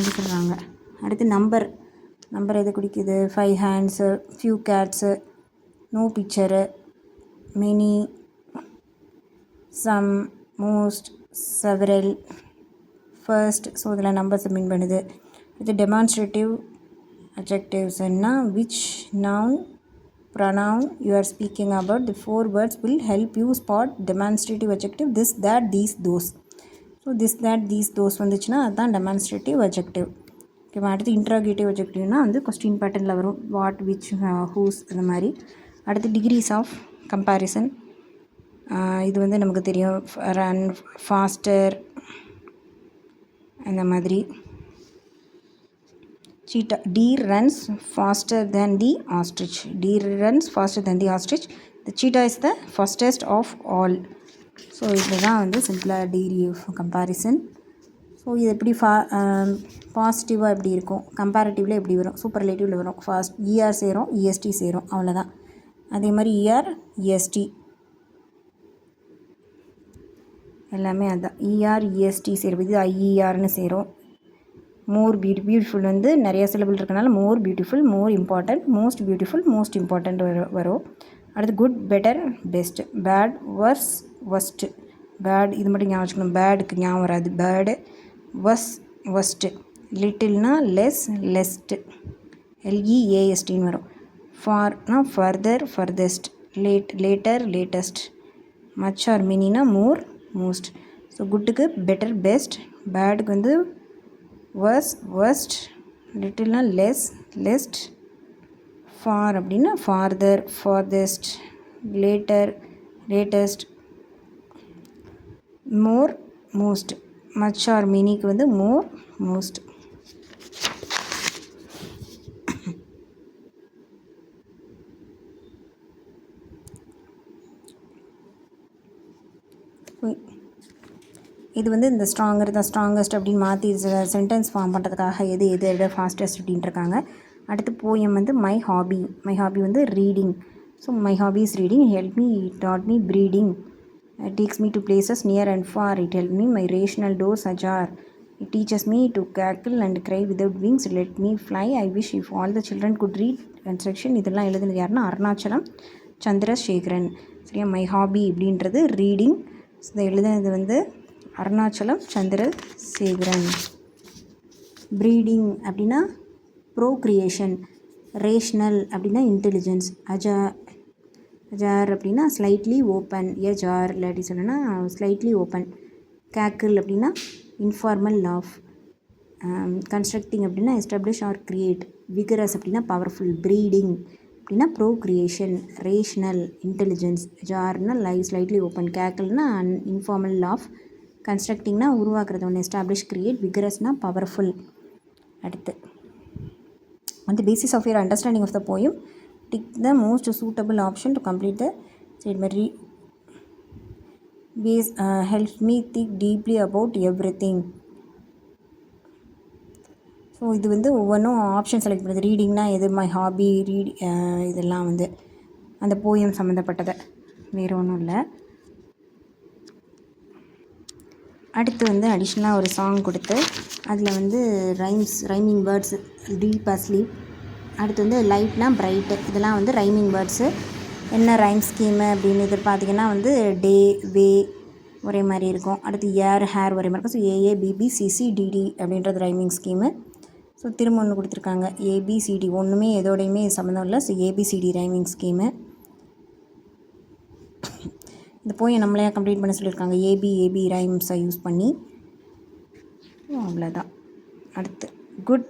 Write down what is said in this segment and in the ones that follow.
சொல்கிறாங்க. அடுத்து நம்பர் எது குறிக்குது? 5 hands, few cats, no picture, many, some, most, several, first. So இதில் நம்பர்ஸ் மீன் பண்ணுது. அடுத்து டெமான்ஸ்ட்ரேட்டிவ் adjectivesன்னா which noun pronoun you are speaking about. The 4 words will help you spot demonstrative adjective this, that, these, those. So this, that, these, those வந்துச்சுன்னா அதுதான் demonstrative adjective. ஓகேவா? அடுத்து interrogative அட்ஜெக்டிவ்னால் வந்து question பேட்டர்னில் வரும். வாட், விச், ஹூஸ் அந்த மாதிரி. அடுத்து டிகிரிஸ் ஆஃப் கம்பேரிசன். இது வந்து நமக்கு தெரியும். ரன், ஃபாஸ்டர் அந்த மாதிரி. Cheetah. Deer runs faster than the ostrich. Deer runs faster than the ostrich. The cheetah is the fastest of all. So இதுதான் வந்து சிம்பிளாக டிகிரி ஆஃப் கம்பேரிசன். ஸோ இது எப்படி பாசிட்டிவாக எப்படி இருக்கும், கம்பேரிட்டிவில் எப்படி வரும், சூப்பர்லேட்டிவில் வரும். ஃபாஸ்ட் இஆர் சேரும், இஎஸ்டி சேரும், அவ்வளோதான். அதே மாதிரி இஆர், இஎஸ்டி எல்லாமே அதுதான். இஆர், இஎஸ்டி சேரும். இது ஐஇஆர்னு சேரும். மோர் பியூட்டிஃபுல் வந்து நிறைய சிலபிள் இருக்கனால more beautiful, more important, most beautiful, most important வரும். அடுத்து good, better, best. Bad, worse, worst. Bad இது மட்டும் ஞாபகம் வச்சுக்கணும். பேடுக்கு ஞாபகம் வராது. Bad, worst. லிட்டில்னா லெஸ், லெஸ்ட்டு. எல்இஏஎஸ்டின்னு வரும். ஃபார்னா further, furthest. Later, latest. Much or மினினா மோர், மோஸ்ட். ஸோ குட்டுக்கு பெட்டர், பெஸ்ட். பேடுக்கு வந்து worst, worst. லிட்டில்னா லெஸ், லெஸ்ட். ஃபார் அப்படின்னா farther, farthest. Later, latest. More, most. Much or மினிக்கு வந்து மோர், மோஸ்ட். இது வந்து இந்த ஸ்ட்ராங்கர் தான் ஸ்ட்ராங்கஸ்ட் அப்படின்னு மாற்றி சென்டென்ஸ் ஃபார்ம் பண்ணுறதுக்காக எது ஃபாஸ்டஸ்ட் அப்படின்ட்டுருக்காங்க. அடுத்து போயம் வந்து மை ஹாபி. மை ஹாபி வந்து reading. So my hobby is reading. Help me, dot me breeding. Tax me to places near and for. It help me my rational doors ajar. It teaches me to cackle and cry without wings. Let me fly. I wish if all the children good read construction. இதெல்லாம் எழுதுனது யாருன்னா அருணாச்சலம் சந்திரசேகரன். சரியா? My hobby அப்படின்றது reading. So இதை எழுதுனது வந்து Arunachalam Chandrasekaran. Breeding அப்படின்னா procreation. Rational அப்படின்னா இன்டெலிஜென்ஸ். அஜார் அப்படின்னா ஸ்லைட்லி ஓப்பன். ஜார் இல்லாட்டி சொன்னா ஸ்லைட்லி ஓப்பன். கேக்கிள் அப்படின்னா இன்ஃபார்மல் லாஃப். கன்ஸ்ட்ரக்டிங் அப்படின்னா எஸ்டாப்ளிஷ் ஆர் கிரியேட். விகரஸ் அப்படின்னா பவர்ஃபுல். ப்ரீடிங் அப்படின்னா ப்ரோக்ரியேஷன். Rational intelligence. ஜார்னா ஸ்லைட்லி ஓப்பன். கேக்கிள்னா இன்ஃபார்மல் லாஃப். கன்ஸ்ட்ரக்டிங்னா உருவாக்குறது ஒன்று. Establish, create. விகரஸ்னா பவர்ஃபுல். அடுத்து அந்த basis of your understanding of the poem tick the most suitable option to complete the statement. Base help me think deeply about every thing. So இது வந்து ஒவ்வொன்றும் ஆப்ஷன் செலக்ட் பண்ணுறது. ரீடிங்னா எது, மை ஹாபி, இதெல்லாம் வந்து அந்த போயம் சம்மந்தப்பட்டதை, வேறு ஒன்றும் இல்லை. அடுத்து வந்து அடிஷ்னலாக ஒரு சாங் கொடுத்து அதில் வந்து ரைமிங் வேர்ட்ஸு. Deep asleep. அடுத்து வந்து லைட்னா பிரைட்டு. இதெல்லாம் வந்து ரைமிங் வேர்ட்ஸு. என்ன ரைம் ஸ்கீமு அப்படின்னு இது பார்த்திங்கன்னா வந்து டே, வே ஒரே மாதிரி இருக்கும். அடுத்து ஏர், ஹேர் ஒரே மாதிரி இருக்கும். So A A, B B, C C, D D அப்படின்றது ரைமிங் ஸ்கீமு. ஸோ திரும்ப ஒன்று கொடுத்துருக்காங்க ஏபிசிடி. ஒன்றுமே எதோடையுமே சம்மந்தம் இல்லை. So A B C D rhyming scheme. இந்த போய் நம்மளே கம்ப்ளீட் பண்ண சொல்லியிருக்காங்க ஏபி ரைம்ஸை யூஸ் பண்ணி. அவ்வளோதான். அடுத்து good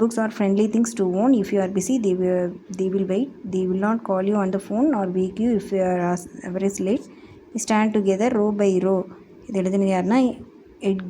books are friendly things to own. If you are busy they will wait. They will not call you on the phone or wake you if you are ever is late. Stand together row by row. இது எழுதுனது யாருன்னா